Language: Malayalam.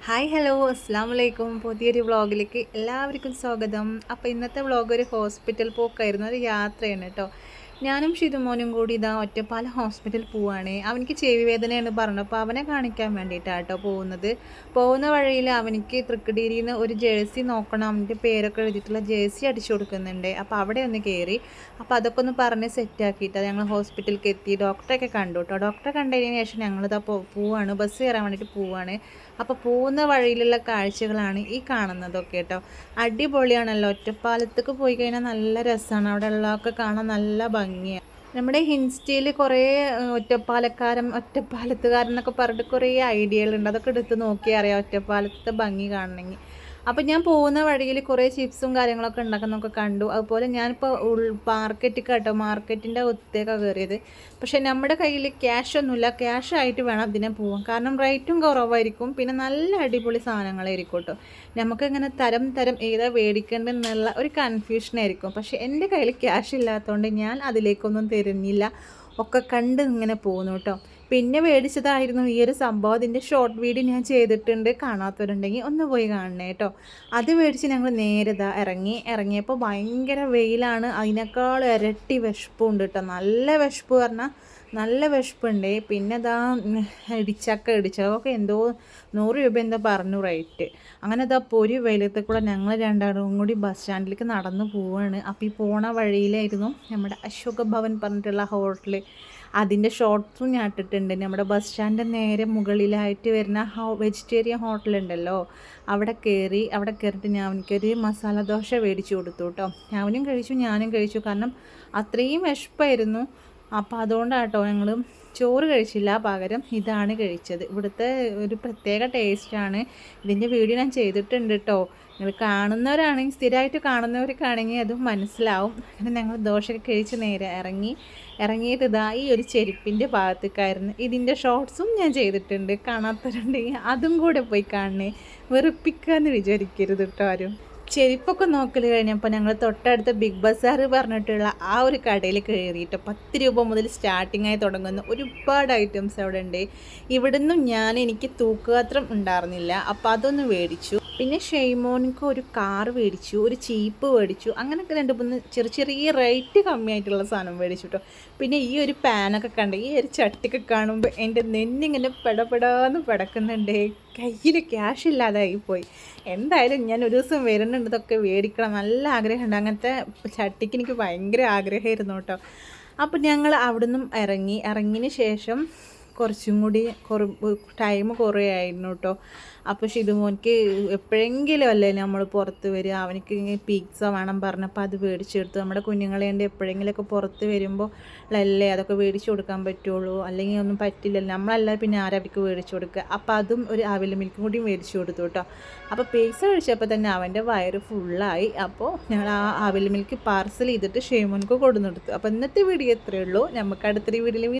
ഹായ് ഹലോ അസ്സാം വലൈക്കും പുതിയൊരു വ്ളോഗിലേക്ക് എല്ലാവർക്കും സ്വാഗതം. അപ്പോൾ ഇന്നത്തെ വ്ളോഗ് ഒരു ഹോസ്പിറ്റൽ പോക്കായിരുന്നു, ഒരു യാത്രയാണ് കേട്ടോ. ഞാനും ഷിതുമോനും കൂടി ഇതാ ഒറ്റപ്പാലം ഹോസ്പിറ്റൽ പോവുകയാണ്. അവനിക്ക് ചെവി വേദനയാണ് പറഞ്ഞു, അപ്പോൾ അവനെ കാണിക്കാൻ വേണ്ടിയിട്ടാണ് കേട്ടോ പോകുന്നത്. പോകുന്ന വഴിയിൽ അവനിക്ക് തൃക്കടിയിൽ നിന്ന് ഒരു ജേഴ്സി നോക്കണം, അവൻ്റെ പേരൊക്കെ എഴുതിയിട്ടുള്ള ജേഴ്സി അടിച്ചു കൊടുക്കുന്നുണ്ട്. അപ്പോൾ അവിടെ ഒന്ന് കയറി, അപ്പോൾ അതൊക്കെ ഒന്ന് പറഞ്ഞ് സെറ്റാക്കിയിട്ട് ഞങ്ങൾ ഹോസ്പിറ്റലിലേക്ക് എത്തി. ഡോക്ടറെയൊക്കെ കണ്ടു കേട്ടോ. ഡോക്ടറെ കണ്ടതിന് ശേഷം ഞങ്ങളിതാ പോവുകയാണ്, ബസ് കയറാൻ വേണ്ടിയിട്ട് പോവുകയാണ്. അപ്പോൾ പോകുന്ന വഴിയിലുള്ള കാഴ്ചകളാണ് ഈ കാണുന്നതൊക്കെ കേട്ടോ. അടിപൊളിയാണല്ലോ, ഒറ്റപ്പാലത്തേക്ക് പോയി കഴിഞ്ഞാൽ നല്ല രസമാണ്, അവിടെ ഉള്ളതൊക്കെ കാണാൻ നല്ല ഭംഗിയാണ്. നമ്മുടെ ഇൻസ്റ്റയിൽ കുറേ ഒറ്റപ്പാലത്തുകാരെന്നൊക്കെ പറഞ്ഞിട്ട് കുറേ ഐഡിയകളുണ്ട്, അതൊക്കെ എടുത്ത് നോക്കിയാൽ അറിയാം ഒറ്റപ്പാലത്തെ ഭംഗി കാണണമെങ്കിൽ. അപ്പോൾ ഞാൻ പോകുന്ന വഴിയിൽ കുറേ ചിപ്സും കാര്യങ്ങളൊക്കെ ഉണ്ടാക്കുന്നതൊക്കെ കണ്ടു. അതുപോലെ ഞാനിപ്പോൾ മാർക്കറ്റിൽ കേട്ടോ, മാർക്കറ്റിൻ്റെ ഒത്തേക്കാണ് കയറിയത്. പക്ഷേ നമ്മുടെ കയ്യിൽ ക്യാഷ് ഒന്നുമില്ല, ക്യാഷ് ആയിട്ട് വേണം അതിനെ പോകാൻ, കാരണം റേറ്റും കുറവായിരിക്കും, പിന്നെ നല്ല അടിപൊളി സാധനങ്ങളായിരിക്കും കേട്ടോ. നമുക്കിങ്ങനെ തരം ഏതാ മേടിക്കേണ്ടതെന്നുള്ള ഒരു കൺഫ്യൂഷനായിരിക്കും. പക്ഷേ എൻ്റെ കയ്യിൽ ക്യാഷ് ഇല്ലാത്തതുകൊണ്ട് ഞാൻ അതിലേക്കൊന്നും തിരിഞ്ഞില്ല, ഒക്കെ കണ്ട് ഇങ്ങനെ പോകുന്നു കേട്ടോ. പിന്നെ മേടിച്ചതായിരുന്നു ഈ ഒരു സംഭവം. അതിൻ്റെ ഷോർട്ട് വീഡിയോ ഞാൻ ചെയ്തിട്ടുണ്ട്, കാണാത്തവരുണ്ടെങ്കിൽ ഒന്ന് പോയി കാണണേ കേട്ടോ. അത് മേടിച്ച് ഞങ്ങൾ നേരെ ഇറങ്ങിയപ്പോൾ ഭയങ്കര വെയിലാണ്, അതിനേക്കാൾ ഇരട്ടി വിശപ്പുണ്ട് കേട്ടോ. നല്ല വിശപ്പ് പറഞ്ഞാൽ നല്ല വിശപ്പുണ്ട്. പിന്നെ ഇടിച്ചക്കൊക്കെ എന്തോ 100 രൂപ എന്തോ പറഞ്ഞു റേറ്റ്. അങ്ങനെ പൊരി വെയിലത്ത് കൂടെ ഞങ്ങൾ രണ്ടാളും കൂടി ബസ് സ്റ്റാൻഡിലേക്ക് നടന്നു പോവുകയാണ്. അപ്പോൾ ഈ പോണ വഴിയിലായിരുന്നു നമ്മുടെ അശോക ഭവൻ പറഞ്ഞിട്ടുള്ള ഹോട്ടൽ. അതിൻ്റെ ഷോർട്ട്സും ഞാൻ ഇട്ടിട്ടുണ്ട്. നമ്മുടെ ബസ് സ്റ്റാൻഡിൻ്റെ നേരെ മുകളിലായിട്ട് വരുന്ന വെജിറ്റേറിയൻ ഹോട്ടലുണ്ടല്ലോ, അവിടെ കയറിയിട്ട് ഞാൻ എനിക്കൊരു മസാല ദോശ മേടിച്ചു കൊടുത്തു കേട്ടോ. അവനും കഴിച്ചു, ഞാനും കഴിച്ചു, കാരണം അത്രയും വിശപ്പായിരുന്നു. അപ്പോൾ അതുകൊണ്ടാട്ടോ ഞങ്ങൾ ചോറ് കഴിച്ചില്ല, പകരം ഇതാണ് കഴിച്ചത്. ഇവിടുത്തെ ഒരു പ്രത്യേക ടേസ്റ്റാണ്. ഇതിൻ്റെ വീഡിയോ ഞാൻ ചെയ്തിട്ടുണ്ട് കേട്ടോ. നിങ്ങൾ കാണുന്നവരാണെങ്കിൽ, സ്ഥിരമായിട്ട് കാണുന്നവർക്കാണെങ്കിൽ അത് മനസ്സിലാവും. അങ്ങനെ ഞങ്ങൾ ദോശയൊക്കെ കഴിച്ച് നേരെ ഇറങ്ങിയിട്ട് ഈ ഒരു ചെരുപ്പിൻ്റെ ഭാഗത്തേക്കായിരുന്നു. ഇതിൻ്റെ ഷോർട്സും ഞാൻ ചെയ്തിട്ടുണ്ട്, കാണാത്തവരുണ്ടെങ്കിൽ അതും കൂടെ പോയി കാണണേ. വെറുപ്പിക്കാമെന്ന് വിചാരിക്കരുത് കേട്ടോ ആരും. ചെരുപ്പൊക്കെ നോക്കൽ കഴിഞ്ഞപ്പോൾ ഞങ്ങൾ തൊട്ടടുത്ത ബിഗ് ബസാർ പറഞ്ഞിട്ടുള്ള ആ ഒരു കടയിൽ കയറിയിട്ട് 10 രൂപ മുതൽ സ്റ്റാർട്ടിങ്ങായി തുടങ്ങുന്ന ഒരുപാട് ഐറ്റംസ് അവിടെ ഉണ്ട്. ഇവിടുന്നും എനിക്ക് തൂക്കുപാത്രം ഉണ്ടായിരുന്നില്ല, അപ്പോൾ അതൊന്ന് മേടിച്ചു. പിന്നെ ഷെയ്മോനിക്ക് ഒരു കാർ മേടിച്ചു, ഒരു ചീപ്പ് മേടിച്ചു. അങ്ങനെയൊക്കെ 2-3 ചെറിയ റേറ്റ് കമ്മിയായിട്ടുള്ള സാധനം മേടിച്ചു കേട്ടോ. പിന്നെ ഈ ഒരു പാനൊക്കെ കണ്ട്, ഈ ഒരു ചട്ടിയൊക്കെ കാണുമ്പോൾ എൻ്റെ നെഞ്ഞിങ്ങനെ പെടപെടാന്ന് പെടക്കുന്നുണ്ട്. കയ്യിൽ ക്യാഷ് ഇല്ലാതായിപ്പോയി. എന്തായാലും ഞാൻ ഒരു ദിവസം വരുന്നുണ്ട്, ഇതൊക്കെ മേടിക്കണം, നല്ല ആഗ്രഹമുണ്ട്. അങ്ങനത്തെ ചട്ടിക്ക് എനിക്ക് ഭയങ്കര ആഗ്രഹമായിരുന്നു കേട്ടോ. അപ്പോൾ ഞങ്ങൾ അവിടെ നിന്നും ഇറങ്ങിയതിന് ശേഷം കുറച്ചും കൂടി ടൈം കുറേ ആയിരുന്നു കേട്ടോ. അപ്പോൾ ഷിതുമോനിക്ക് എപ്പോഴെങ്കിലും അല്ലേ നമ്മൾ പുറത്ത് വരിക, അവനക്ക് പിസ്സ വേണം പറഞ്ഞപ്പോൾ അത് മേടിച്ചെടുത്തു. നമ്മുടെ കുഞ്ഞുങ്ങളേൻ്റെ എപ്പോഴെങ്കിലുമൊക്കെ പുറത്ത് വരുമ്പോൾ അല്ലേ അതൊക്കെ മേടിച്ച് കൊടുക്കാൻ പറ്റുള്ളൂ, അല്ലെങ്കിൽ ഒന്നും പറ്റില്ലല്ലോ, നമ്മളല്ല പിന്നെ ആരവർക്ക് മേടിച്ച് കൊടുക്കുക. അപ്പോൾ അതും ഒരു അവിൽ മിൽക്കും കൂടി മേടിച്ച് കൊടുത്തു കേട്ടോ. അപ്പോൾ പിസ്സ കഴിച്ചപ്പോൾ തന്നെ അവൻ്റെ വയറ് ഫുള്ളായി. അപ്പോൾ ഞങ്ങൾ ആ അവിൽ മിൽക്ക് പാർസൽ ചെയ്തിട്ട് ഷെയ്മോനിക്ക് കൊടുന്നെടുത്തു. അപ്പോൾ ഇന്നത്തെ വീഡിയോ എത്രയേ ഉള്ളൂ. നമുക്ക് അടുത്തൊരു വീഡിയോയിൽ